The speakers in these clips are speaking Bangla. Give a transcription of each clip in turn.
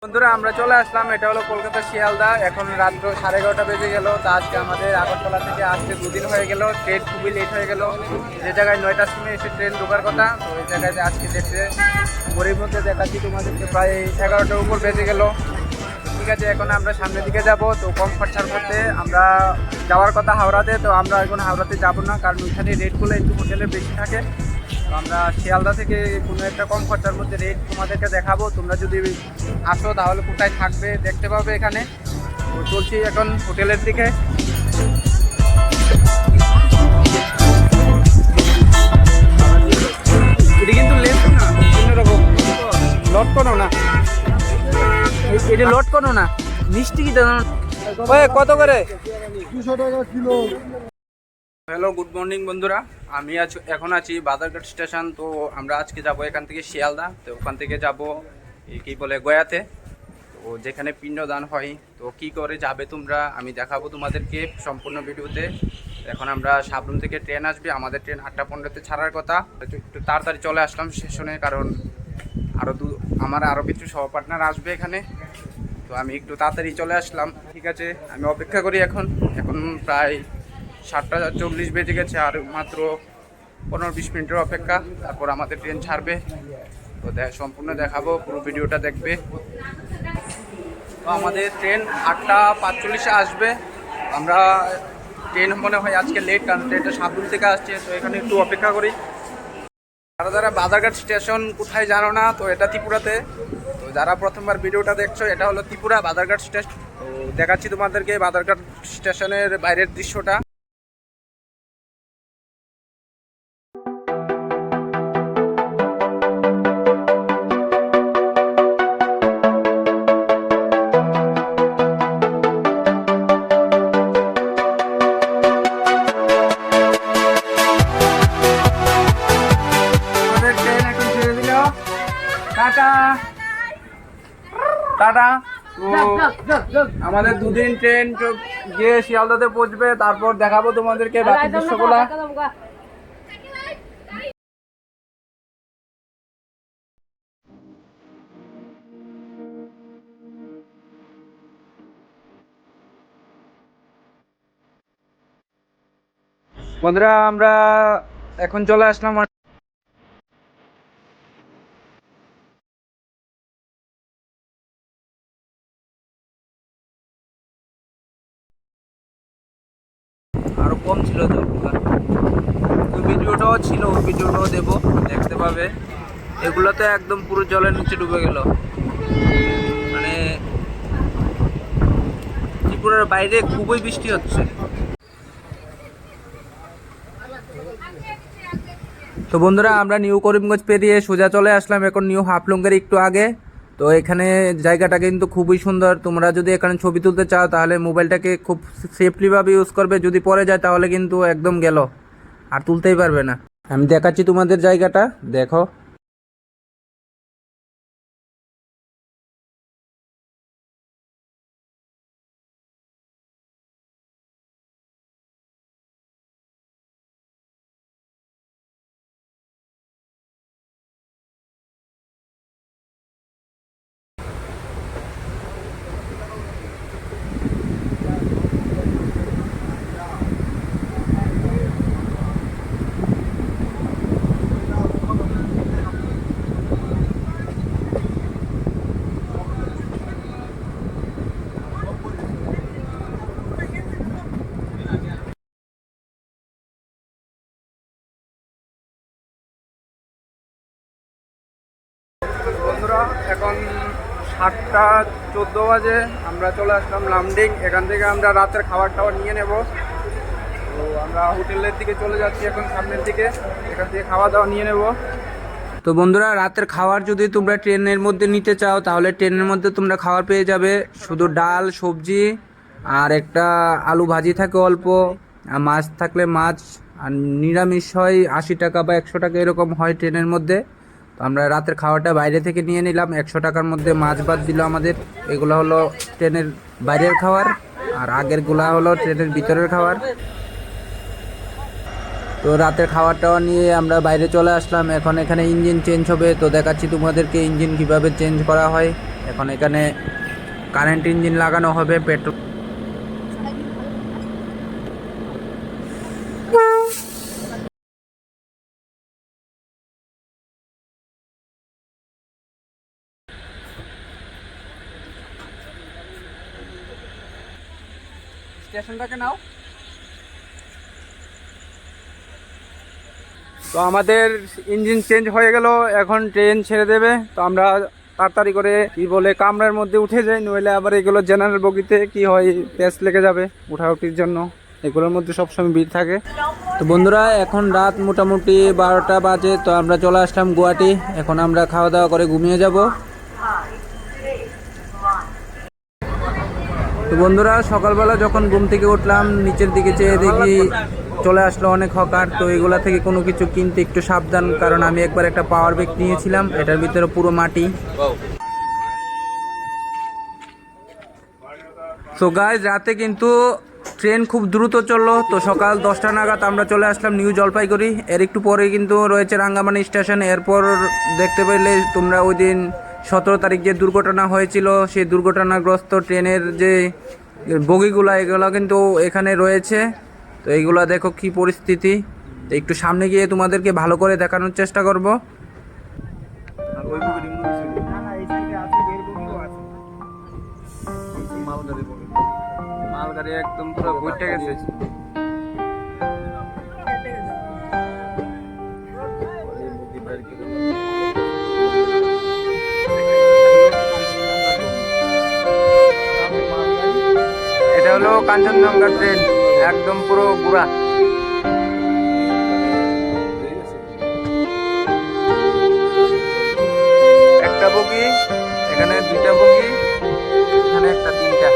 বন্ধুরা আমরা চলে আসলাম, এটা হলো কলকাতা শিয়ালদা। এখন রাত্র 11:30 বেজে গেল। তা আজকে আমাদের আগরতলা থেকে আসতে দুদিন হয়ে গেল। ট্রেন খুবই লেট হয়ে গেল। যে জায়গায় 9টার সময় এসে ট্রেন ঢোকার কথা, তো ওই জায়গায় আজকে যেতে ঘড়ির মধ্যে দেখাচ্ছি তোমাদেরকে প্রায় 11টার উপর বেজে গেল। ঠিক আছে, এখন আমরা সামনের দিকে যাব। তো কম খরচার মধ্যে আমরা যাওয়ার কথা হাওড়াতে, তো আমরা এখন হাওড়াতে যাব না, কারণ ওইখানে রেটগুলো একটু হোটেলের বেশি থাকে। তো আমরা শিয়ালদা থেকে কোনো একটা কম খরচার মধ্যে রেট তোমাদেরকে দেখাবো। তোমরা যদি আসো তাহলে কোথায় থাকবে দেখতে পাবে এখানে। তো চলছি এখন হোটেলের দিকে। এটা কিন্তু লেট না, অন্যরকম লোড করো না, এটা লোড করো না। মিষ্টি কি দেন কত করে? 200 টাকা কিলো। হ্যালো, গুড মর্নিং বন্ধুরা। আমি এখন আছি বাজারঘাট স্টেশন। তো আমরা আজকে যাব এখান থেকে শিয়ালদা। তো ওখান থেকে যাব কি বলে গয়াতে, তো যেখানে পিণ্ডদান হয়। তো কি করে যাবে তোমরা আমি দেখাবো তোমাদেরকে সম্পূর্ণ ভিডিওতে। এখন আমরা সাবরুম থেকে ট্রেন আসবে, আমাদের ট্রেন 8টা 15-তে ছাড়ার কথা। একটু তাড়াতাড়ি চলে আসলাম স্টেশনে, কারণ আমার আরও কিছু সহপার্টনার আসবে এখানে। তো আমি একটু তাড়াতাড়ি চলে আসলাম। ঠিক আছে, আমি অপেক্ষা করি। এখন প্রায় 7টা 40 বেজে গেছে, আর মাত্র 15-20 মিনিটের অপেক্ষা, তারপর আমাদের ট্রেন ছাড়বে। তো সম্পূর্ণ দেখাবো, পুরো ভিডিওটা দেখবে। তো আমাদের ট্রেন 8টা 45-এ আসবে। আমরা ট্রেন মনে হয় আজকে লেট, কারণ ট্রেনটা সাবরুম থেকে আসছে। তো এখানে একটু অপেক্ষা করি। যারা বাজারঘাট স্টেশন কোথায় জানো না, তো এটা ত্রিপুরাতে। তো যারা প্রথমবার ভিডিওটা দেখছো, এটা হলো ত্রিপুরা বাজারঘাট স্টেশন। তো দেখাচ্ছি তোমাদেরকে বাজারঘাট স্টেশনের বাইরের দৃশ্যটা। টাটা। তো আমাদের দুদিন ট্রেন গিয়ে শিয়ালদাতে পৌঁছবে, তারপর দেখাবো তোমাদেরকে বাকি দৃশ্যগুলা। বন্ধুরা আমরা এখন চলে আসলাম। আরো কম ছিল তো, ওই ভিডিওটাও ছিল, ওই ভিডিওটাও দেবো, দেখতে পাবে। এগুলোতে একদম পুরো জলের নিচে ডুবে গেল। মানে ত্রিপুরার বাইরে খুবই বৃষ্টি হচ্ছে। তো বন্ধুরা আমরা নিউ করিমগঞ্জ পেরিয়ে সোজা চলে আসলাম এখন নিউ হাফলংয়ের একটু আগে। তো এখানে জায়গাটা কিন্তু খুবই সুন্দর। তোমরা যদি এখানে ছবি তুলতে চাও তাহলে মোবাইলটাকে খুব সেফলিভাবে ইউজ করবে, যদি পড়ে যায় তাহলে কিন্তু একদম গেল, আর তুলতেই পারবে না। আমি দেখাচ্ছি তোমাদের জায়গাটা, দেখো। বন্ধুরা এখন 7টা 14 বাজে, আমরা চলে আসলাম লামডিং। এখান থেকে আমরা রাতের খাবার টাবার নিয়ে নেব। তো আমরা হোটেলের দিকে চলে যাচ্ছি এখন, সামনের দিকে। এখান থেকে খাওয়া দাওয়া নিয়ে নেব। তো বন্ধুরা রাতের খাবার যদি তোমরা ট্রেনের মধ্যে নিতে চাও তাহলে ট্রেনের মধ্যে তোমরা খাবার পেয়ে যাবে। শুধু ডাল, সবজি আর একটা আলু ভাজি থাকে অল্প, আর মাছ থাকলে মাছ। আর নিরামিষ হয় 80 টাকা বা 100 টাকা এরকম হয় ট্রেনের মধ্যে। তো আমরা রাতের খাওয়াটা বাইরে থেকে নিয়ে নিলাম। 100 টাকার মধ্যে মাছ ভাত দিল আমাদের। এগুলো হলো ট্রেনের বাইরের খাবার, আর আগেরগুলা হলো ট্রেনের ভিতরের খাবার। তো রাতের খাবার টাওয়ার নিয়ে আমরা বাইরে চলে আসলাম। এখন এখানে ইঞ্জিন চেঞ্জ হবে, তো দেখাচ্ছি তোমাদেরকে ইঞ্জিন কিভাবে চেঞ্জ করা হয়। এখন এখানে কারেন্ট ইঞ্জিন লাগানো হবে, পেট্রোল। স্টেশনটাকে নাও। তো আমাদের ইঞ্জিন চেঞ্জ হয়ে গেল, এখন ট্রেন ছেড়ে দেবে। তো আমরা তাড়াতাড়ি করে কি বলে কামরার মধ্যে উঠে যাই, নইলে আবার এগুলো জেনারেল বগিতে কি হয় প্যাচ লেগে যাবে উঠাউঠির জন্য, এগুলোর মধ্যে সবসময় ভিড় থাকে। তো বন্ধুরা এখন রাত মোটামুটি 12টা বাজে। তো আমরা চলে আসলাম গুয়াহাটি। এখন আমরা খাওয়া দাওয়া করে ঘুমিয়ে যাব। তো বন্ধুরা সকালবেলা যখন ঘুম থেকে উঠলাম, নিচের দিকে চেয়ে দেখি চলে আসলো অনেক হকার। তো এগুলা থেকে কোনো কিছু কিনতে একটু সাবধান, কারণ আমি একবার একটা পাওয়ার ব্যাংক নিয়েছিলাম, এটার ভিতরে পুরো মাটি। তো গাইজ রাতে কিন্তু ট্রেন খুব দ্রুত চললো। তো সকাল 10টা নাগাদ আমরা চলে আসলাম নিউ জলপাইগুড়ি। এর একটু পরে কিন্তু রয়েছে রাঙ্গামাটি স্টেশন। এরপর দেখতে পেলে তোমরা ওই দিন 17 তারিখ যে দুর্ঘটনা হয়েছিল, সেই দুর্ঘটনাগ্রস্ত ট্রেনের যে বগিগুলো এগুলো কিন্তু এখানে রয়েছে। তো এইগুলা দেখো কি পরিস্থিতি। তো একটু সামনে গিয়ে তোমাদেরকে ভালো করে দেখানোর চেষ্টা করব। মালগাড়ি একদম পুরো ঘুরতে গেছে। এটা হলো কাঞ্চনজঙ্ঘা ট্রেন, একদম পুরো গুড়া। একটা বগি, এখানে 2টা বগি, এখানে একটা 3টা।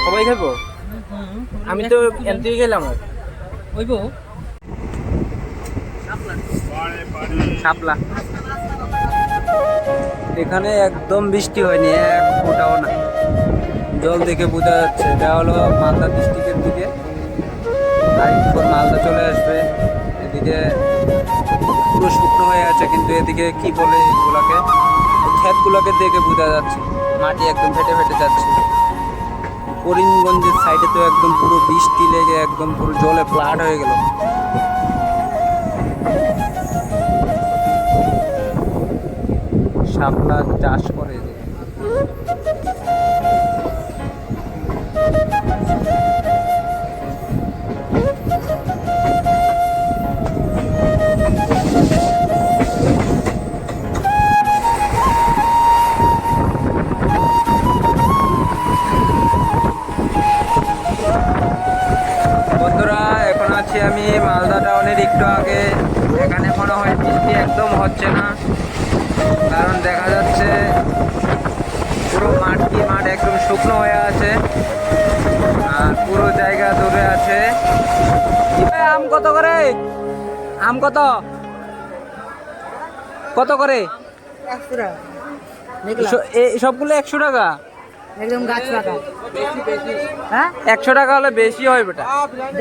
সবাই খাবো, আমি তো এনতে গেলাম। শাপলা এখানে একদম বৃষ্টি হয়নি, এক ফোঁটাও না। জল দেখে বোঝা যাচ্ছে এটা হলো মালদা ডিস্ট্রিক্টের দিকে, আর একটু মালদা চলে আসবে। এদিকে পুরো শুকনো হয়ে আছে, কিন্তু এদিকে কি বলে এগুলাকে, ক্ষেতগুলোকে দেখে বোঝা যাচ্ছে মাটি একদম ফেটে ফেটে যাচ্ছে। করিমগঞ্জের সাইডে তো একদম পুরো বৃষ্টি লেগে একদম পুরো জলে ফ্লাড হয়ে গেল। শাপলা চাষ করে যে। বন্ধুরা এখন আছি আমি মালদা টাউনের একটু আগে। এখানে মনে হয় বৃষ্টি একদম হচ্ছে না, কারণ দেখা যাচ্ছে পুরো মাঠ একদম শুকনো হয়ে আছে, আর পুরো জায়গা ধরে আছে। আম কত করে? আম কত কত করে? 100 টাকা। সবগুলো 100 টাকা? একদম গাছ পাকা। হ্যাঁ 100 টাকা হলে বেশি হয় বেটা।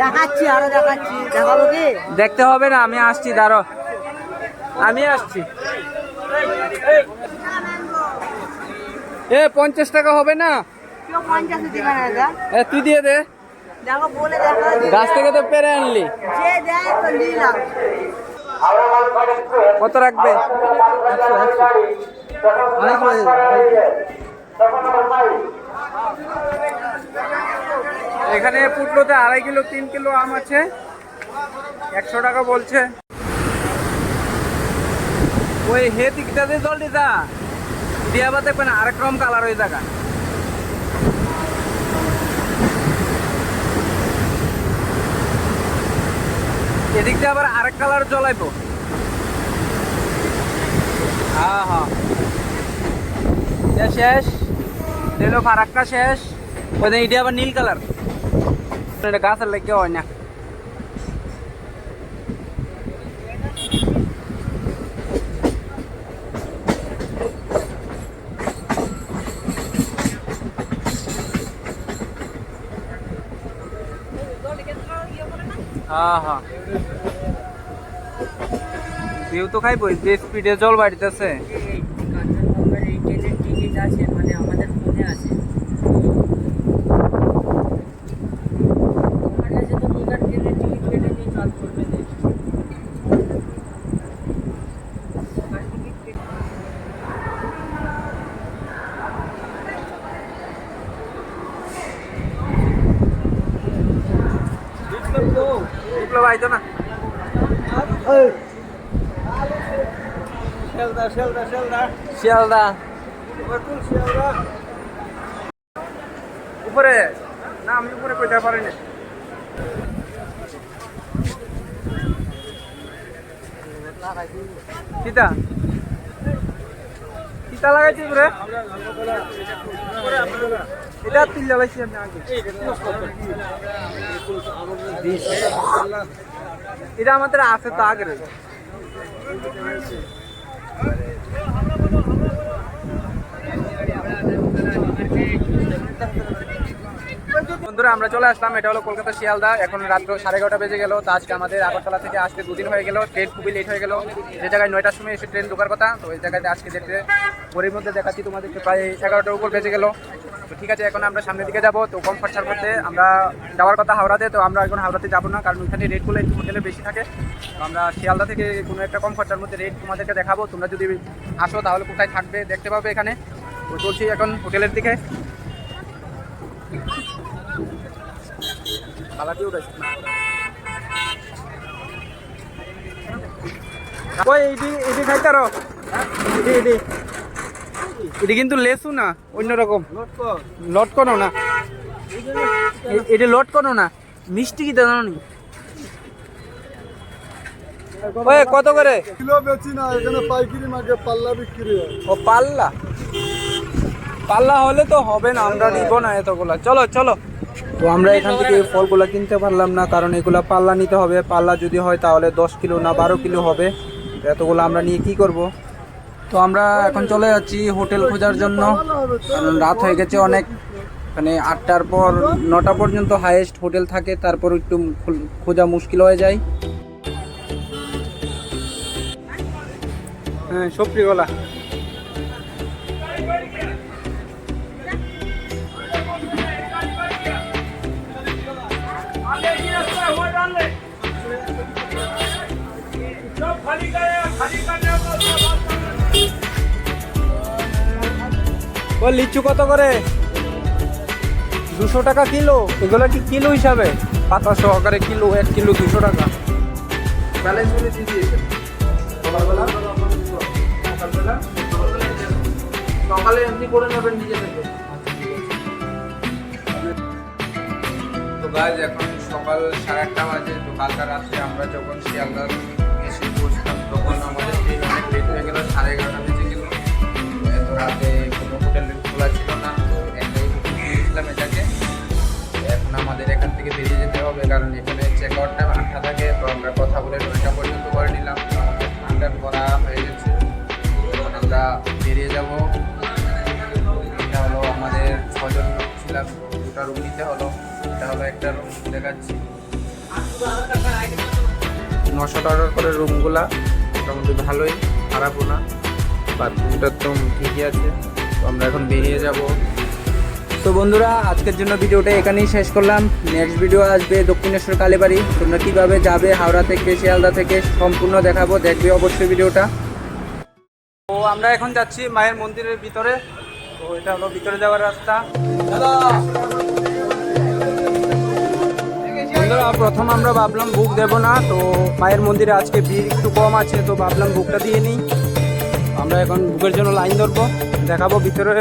দেখাচ্ছি, আরো দেখাচ্ছি। দেখাবো কি? দেখতে হবে না, আমি আসছি, দাঁড়ো আমি আসছি। 50 টাকা হবে না? কেউ 50 দিবে না দাদা। তুই দিয়ে দে, দেখো বলে দেখো। গাছ থেকে তো পেরে আনলি। যে দেয় তো নিলাম। কত রাখবে? এখানে পুটলোতে 2.5 কিলো 3 কিলো আম আছে, 100 টাকা বলছে। ওই হে দিকটাতে জল দিতা দিয়া বা দেখবেন আরেক রকম কালার হয়ে থাকা। এদিকটা আবার আরেক কালার জ্বলাইবো। হ্যাঁ হ্যাঁ এটা শেষ, দিল ফারাক্কা শেষ। ওই এটা আবার নীল কালার, এটা গাছের লেগে হয় না। হ্যাঁ হ্যাঁ ভিউ তো খাইবো, যে স্পিডে জল বাড়িতেছে। বিপ্লব আইতো না, শিয়ালদা উপরে না, আমি উপরে কইতে পারিনি। কিতা কিতা লাগাইছি উপরে, এটা তিল লাগাইছি আমি আগে। এটা আমাদের আছে তো আগের। বন্ধুরা আমরা চলে আসলাম, এটা হলো কলকাতা শিয়ালদা। এখন রাত্র 11:30 বেজে গেল। তো আজকে আমাদের আগরতলা থেকে আসতে 2 দিন হয়ে গেল। ট্রেন খুবই লেট হয়ে গেল। যে জায়গায় 9টার সময় এসে ট্রেন ঢোকার কথা, তো ওই জায়গাতে আজকে দেখতে ঘড়ির মধ্যে দেখাচ্ছি তোমাদেরকে প্রায় 11টার উপর বেজে গেল। তো ঠিক আছে, এখন আমরা সামনের দিকে যাবো। তো কম খরচার মধ্যে আমরা যাওয়ার কথা হাওড়াতে, তো আমরা এখন হাওড়াতে যাবো না, কারণ ওইখানে রেটগুলো একটু হোটেলে বেশি থাকে। তো আমরা শিয়ালদা থেকে কোনো একটা কম খরচার মধ্যে রেট তোমাদেরকে দেখাবো। তোমরা যদি আসো তাহলে কোথায় থাকবে দেখতে পাবে এখানে। তো চলছি এখন হোটেলের দিকে। এটা কিন্তু লেসু না, অন্যরকম লটকনো না, এটা লটকনো না, মিষ্টি কি জানো নি? ওই কত করে কিলো বেচি না, এখানে পাইকারি মার্কেট পাল্লা বিক্রি হয়। ও পাল্লা, পাল্লা হলে তো হবে না, আমরা নিব না এতগুলা। চলো চলো। তো আমরা এখান থেকে এই ফলগুলা কিনতে পারলাম না, কারণ এগুলা পাল্লা নিতে হবে। পাল্লা যদি হয় তাহলে 10 কিলো না 12 কিলো হবে। এতগুলো আমরা নিয়ে কি করব। তো আমরা এখন চলে যাচ্ছি হোটেল খোঁজার জন্য, কারণ রাত হয়ে গেছে অনেক। মানে 8টার পর 9টা পর্যন্ত হাইয়েস্ট হোটেল থাকে, তারপর একটু খোঁজা মুশকিল হয়ে যায়। হ্যাঁ সবজিওয়ালা। ও লিচু কত করে? 200 টাকা কিলো। এগুলো কি কিলো হিসাবে? পাতা সহকারে কিলো, 1 কিলো 200 টাকা। ব্যালেন্স করে দিয়ে দিয়েছে। সকালে এমনি করে নেবেন নিজে থেকে। তো গাইজ এখন সকাল 8:30 বাজে। তো কালকা রাত্রে আমরা যখন শিয়ালদা এসে পৌঁছলাম তখন আমাদের ট্রেন অনেক লেট হয়ে গেল, 11:30 বেজে গেল। এত রাতে কোনো হোটেল খোলা ছিল না, তো একটাই হোটেল গিয়েছিলাম এটাকে। এখন আমাদের এখান থেকে বেরিয়ে যেতে হবে, কারণ এখানে চেক আউট টাইম 8টা থাকে। তো আমরা কথা বলে 9টা পর্যন্ত করে নিলাম। তো আমাদের ঠান্ডা করা হয়ে গেছে, এখন আমরা বেরিয়ে যাব। এটা হলো আমাদের 6 জন ছিলাম, 2টা রুম নিতে হলো। এটা হলো একটা রুম দেখাচ্ছি, 900 টাকার করে রুমগুলা মোটামুটি ভালোই, খারাপও না। বাথরুমটা তো ঠিকই আছে। তো আমরা এখন বেরিয়ে যাব। তো বন্ধুরা আজকের জন্য ভিডিওটা এখানেই শেষ করলাম। নেক্সট ভিডিও আসবে দক্ষিণেশ্বর কালীবাড়ি। তোমরা কীভাবে যাবে হাওড়া থেকে শিয়ালদা থেকে সম্পূর্ণ দেখাবো, দেখবে অবশ্যই ভিডিওটা। তো আমরা এখন যাচ্ছি মায়ের মন্দিরের ভিতরে। তো এটা হলো ভিতরে যাওয়ার রাস্তা। বন্ধুরা প্রথম আমরা ভাবলাম বুক দেব না, তো মায়ের মন্দিরে আজকে ভিড় একটু কম আছে, তো ভাবলাম বুকটা দিয়ে নিই। আমরা এখন বুকের জন্য লাইন ধরবো, দেখাবো ভিতরের